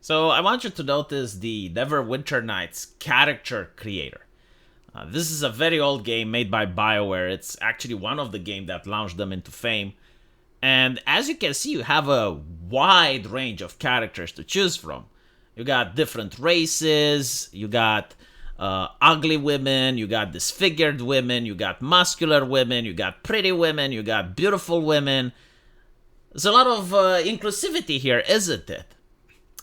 So I want you to notice the Neverwinter Nights character creator. This is a very old game made by BioWare. It's actually one of the games that launched them into fame. And as you can see, you have a wide range of characters to choose from. You got different races, you got ugly women, you got disfigured women, you got muscular women, you got pretty women, you got beautiful women. There's a lot of inclusivity here, isn't it?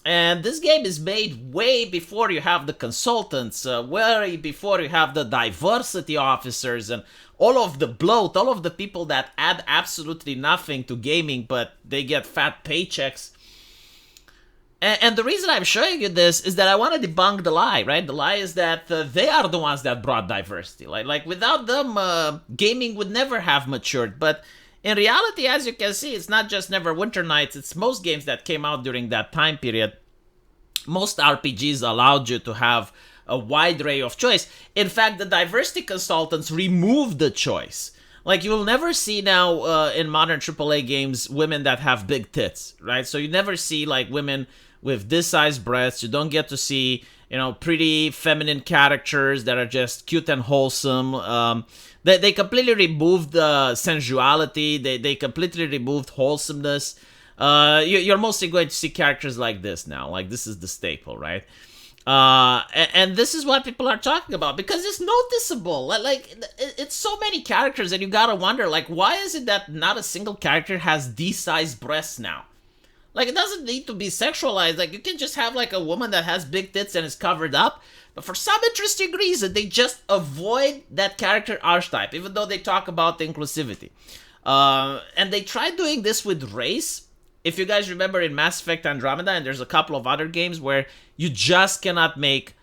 And this game is made way before you have the consultants, way before you have the diversity officers and all of the bloat, all of the people that add absolutely nothing to gaming, but they get fat paychecks. And the reason I'm showing you this is that I want to debunk the lie, right? The lie is that they are the ones that brought diversity. Like without them, gaming would never have matured. But in reality, as you can see, it's not just Neverwinter Nights, it's most games that came out during that time period. Most RPGs allowed you to have a wide array of choice. In fact, the diversity consultants removed the choice. Like, you will never see now in modern AAA games women that have big tits, right? So you never see, like, women with this size breasts. You don't get to see, pretty feminine characters that are just cute and wholesome. They completely removed the sensuality. They completely removed wholesomeness. You're mostly going to see characters like this now. Like, this is the staple, right? And this is what people are talking about because it's noticeable. Like, it's so many characters, and you gotta wonder, like, why is it that not a single character has these size breasts now? Like, it doesn't need to be sexualized. Like, you can just have, like, a woman that has big tits and is covered up. But for some interesting reason, they just avoid that character archetype, even though they talk about the inclusivity. And they tried doing this with race. If you guys remember in Mass Effect Andromeda, and there's a couple of other games where you just cannot make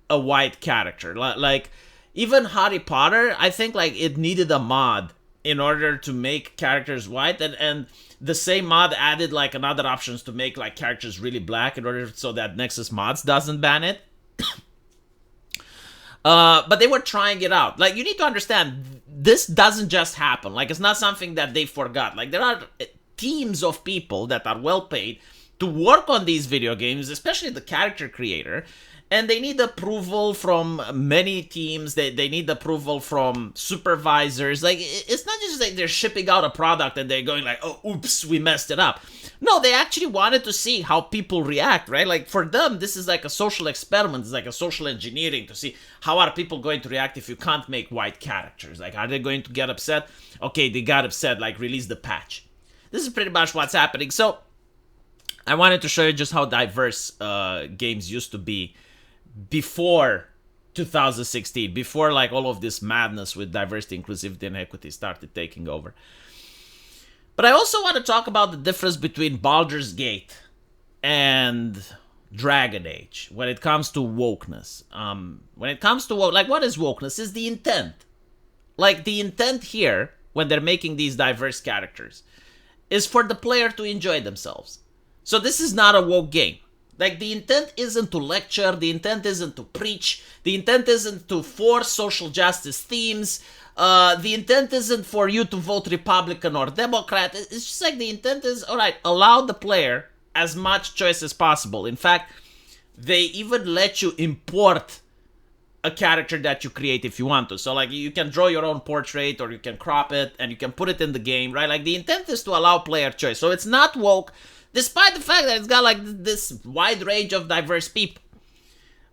a white character. Like, even Harry Potter, I think, like, it needed a mod in order to make characters white, and the same mod added, like, another options to make, like, characters really black in order so that Nexus Mods doesn't ban it. But they were trying it out. Like, you need to understand, this doesn't just happen. Like, it's not something that they forgot. Like, there are teams of people that are well paid to work on these video games, especially the character creator, and they need approval from many teams. They need approval from supervisors. Like, it's not just like they're shipping out a product and they're going like, oh, oops, we messed it up. No, they actually wanted to see how people react, right? Like, for them, this is like a social experiment. It's like a social engineering to see how are people going to react if you can't make white characters. Like, are they going to get upset? Okay, they got upset, like, release the patch. This is pretty much what's happening. So, I wanted to show you just how diverse games used to be before 2016, before, like, all of this madness with diversity, inclusivity, and equity started taking over. But I also want to talk about the difference between Baldur's Gate and Dragon Age when it comes to wokeness. When it comes to, like, what is wokeness? Is the intent. Like, the intent here, when they're making these diverse characters, is for the player to enjoy themselves. So this is not a woke game. Like, the intent isn't to lecture, the intent isn't to preach, the intent isn't to force social justice themes, the intent isn't for you to vote Republican or Democrat. It's just like the intent is, alright, allow the player as much choice as possible. In fact, they even let you import a character that you create if you want to. So, like, you can draw your own portrait or you can crop it and you can put it in the game, right? Like, the intent is to allow player choice. So it's not woke, despite the fact that it's got, like, this wide range of diverse people.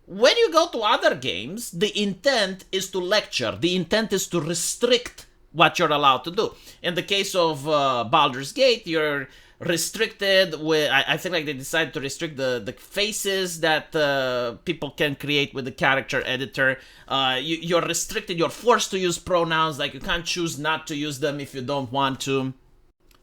When you go to other games, the intent is to lecture. The intent is to restrict what you're allowed to do. In the case of Baldur's Gate, you're restricted with, I think, like, they decided to restrict the faces that people can create with the character editor. You're restricted, you're forced to use pronouns, like, you can't choose not to use them if you don't want to.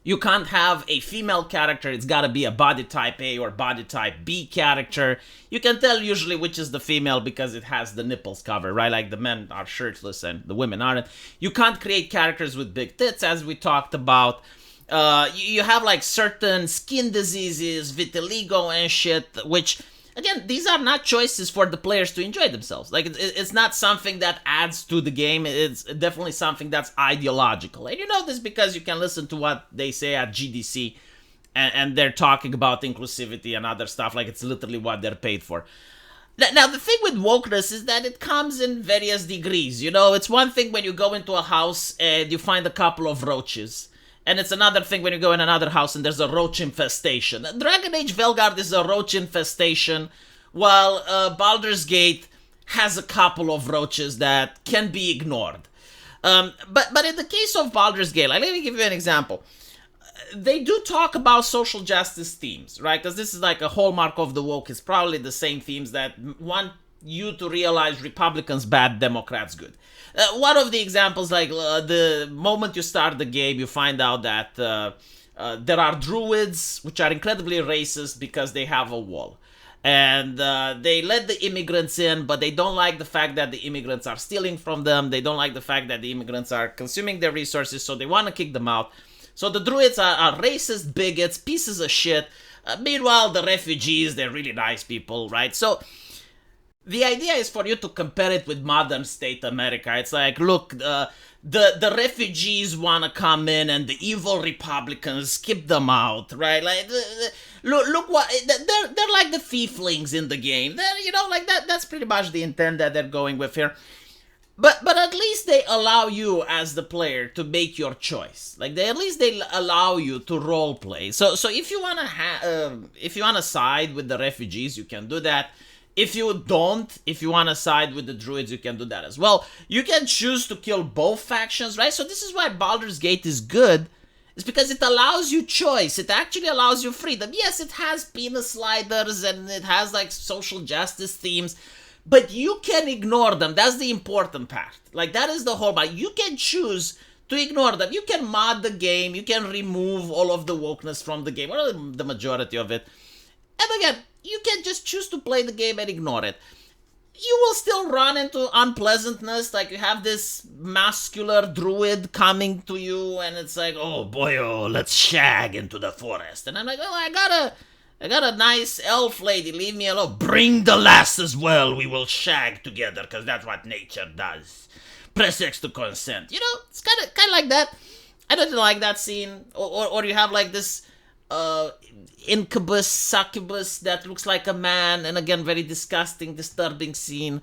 You can't have a female character, it's gotta be a body type A or body type B character. You can tell usually which is the female because it has the nipples covered, right? Like, the men are shirtless and the women aren't. You can't create characters with big tits, as we talked about. You have, like, certain skin diseases, vitiligo and shit, which, again, these are not choices for the players to enjoy themselves. Like, it's not something that adds to the game. It's definitely something that's ideological. And you know this because you can listen to what they say at GDC and they're talking about inclusivity and other stuff like it's literally what they're paid for. Now, the thing with wokeness is that it comes in various degrees. You know, it's one thing when you go into a house and you find a couple of roaches. And it's another thing when you go in another house and there's a roach infestation. Dragon Age Velgard is a roach infestation, while Baldur's Gate has a couple of roaches that can be ignored. But in the case of Baldur's Gate, like, let me give you an example. They do talk about social justice themes, right? Because this is like a hallmark of the woke. It's probably the same themes that want you to realize Republicans bad, Democrats good. One of the examples, like the moment you start the game, you find out that there are druids, which are incredibly racist because they have a wall. And they let the immigrants in, but they don't like the fact that the immigrants are stealing from them. They don't like the fact that the immigrants are consuming their resources, so they want to kick them out. So the druids are racist bigots, pieces of shit. Meanwhile, the refugees, they're really nice people, right? So the idea is for you to compare it with modern state America. It's like, look, the refugees want to come in and the evil Republicans keep them out, right? Like, look what, they're like the thieflings in the game. They're, you know, like that's pretty much the intent that they're going with here. But at least they allow you as the player to make your choice. Like at least they allow you to role play. So if you wanna side with the refugees, you can do that. If you wanna side with the druids, you can do that as well. You can choose to kill both factions, right? So this is why Baldur's Gate is good. It's because it allows you choice. It actually allows you freedom. Yes, it has penis sliders and it has like social justice themes. But you can ignore them. That's the important part. Like, that is the whole part. You can choose to ignore them. You can mod the game. You can remove all of the wokeness from the game, or the majority of it. And again, you can just choose to play the game and ignore it. You will still run into unpleasantness. Like, you have this muscular druid coming to you, and it's like, oh boy, oh, let's shag into the forest. And I'm like, oh, I got a nice elf lady, leave me alone. Bring the lass as well, we will shag together, because that's what nature does. Press X to consent. You know, it's kind of like that. I don't like that scene. Or you have like this incubus, succubus that looks like a man, and again, very disgusting, disturbing scene.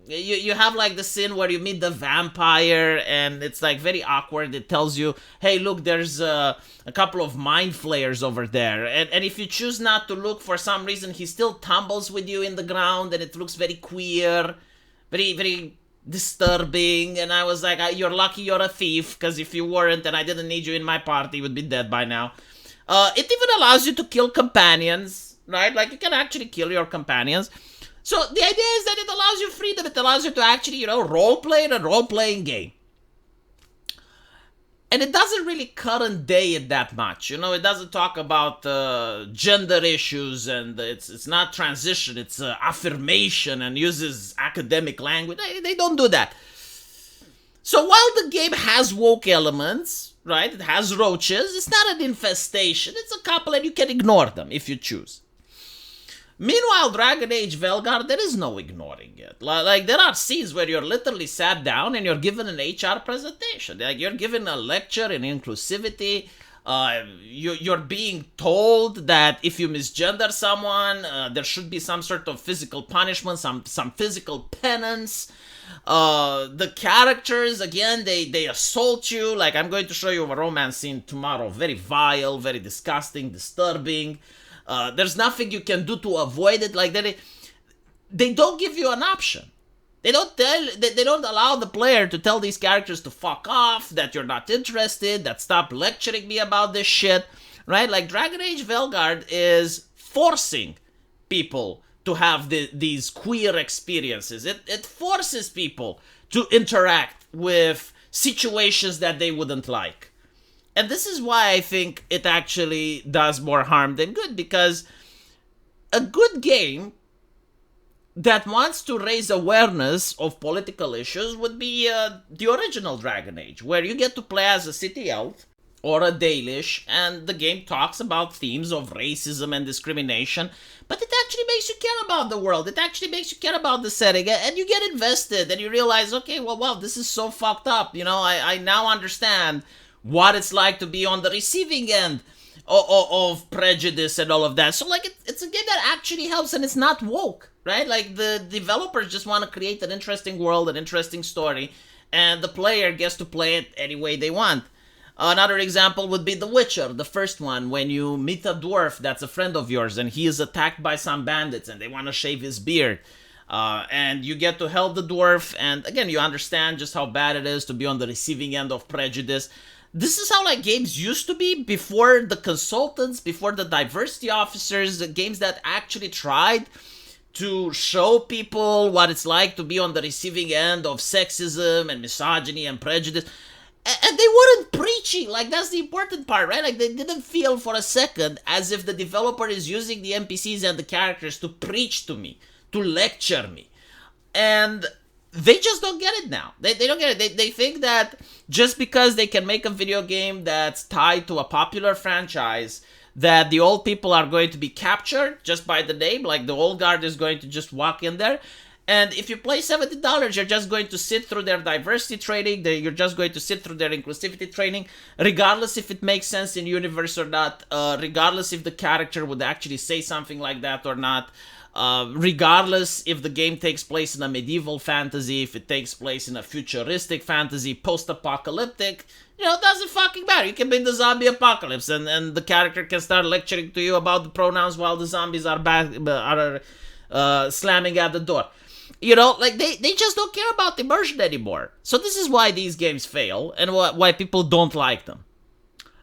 You have like the scene where you meet the vampire and it's like very awkward. It tells you, hey, look, there's a couple of mind flayers over there. And if you choose not to look for some reason, he still tumbles with you in the ground and it looks very queer, very, very disturbing. And I was like, you're lucky you're a thief, because if you weren't and I didn't need you in my party, you would be dead by now. It even allows you to kill companions, right? Like you can actually kill your companions. So the idea is that it allows you freedom. It allows you to actually, you know, role-play in a role-playing game. And it doesn't really current day it that much. You know, it doesn't talk about gender issues, and it's not transition. It's affirmation and uses academic language. They don't do that. So while the game has woke elements, right, it has roaches, it's not an infestation. It's a couple and you can ignore them if you choose. Meanwhile, Dragon Age Velgard, there is no ignoring it. Like, there are scenes where you're literally sat down and you're given an HR presentation. Like, you're given a lecture in inclusivity. You're being told that if you misgender someone, there should be some sort of physical punishment, some physical penance. The characters, again, they assault you. Like, I'm going to show you a romance scene tomorrow. Very vile, very disgusting, disturbing. There's nothing you can do to avoid it. Like they don't give you an option. They don't allow the player to tell these characters to fuck off, that you're not interested, that stop lecturing me about this shit, right? Like Dragon Age Velgard is forcing people to have these queer experiences. It forces people to interact with situations that they wouldn't like. And this is why I think it actually does more harm than good, because a good game that wants to raise awareness of political issues would be the original Dragon Age, where you get to play as a city elf or a Dalish, and the game talks about themes of racism and discrimination, but it actually makes you care about the world. It actually makes you care about the setting, and you get invested, and you realize, okay, well, wow, this is so fucked up. You know, I now understand what it's like to be on the receiving end of prejudice and all of that. So like it's a game that actually helps, and it's not woke, right? Like the developers just want to create an interesting world, an interesting story, and the player gets to play it any way they want. Another example would be The Witcher, the first one, when you meet a dwarf that's a friend of yours and he is attacked by some bandits and they want to shave his beard. And you get to help the dwarf, and again, you understand just how bad it is to be on the receiving end of prejudice. This is how like games used to be before the consultants, before the diversity officers, the games that actually tried to show people what it's like to be on the receiving end of sexism and misogyny and prejudice. And they weren't preachy. Like, that's the important part, right? Like, they didn't feel for a second as if the developer is using the NPCs and the characters to preach to me, to lecture me. And they just don't get it now. They don't get it. They think that just because they can make a video game that's tied to a popular franchise, that the old people are going to be captured just by the name. Like, the old guard is going to just walk in there. And if you play $70, you're just going to sit through their diversity training, you're just going to sit through their inclusivity training, regardless if it makes sense in universe or not, regardless if the character would actually say something like that or not, regardless if the game takes place in a medieval fantasy, if it takes place in a futuristic fantasy, post-apocalyptic, it doesn't fucking matter. You can be in the zombie apocalypse and the character can start lecturing to you about the pronouns while the zombies are slamming at the door. Like they just don't care about immersion anymore. So this is why these games fail and why people don't like them.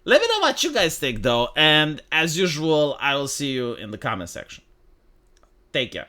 Let me know what you guys think though, and as usual, I will see you in the comment section. Take care.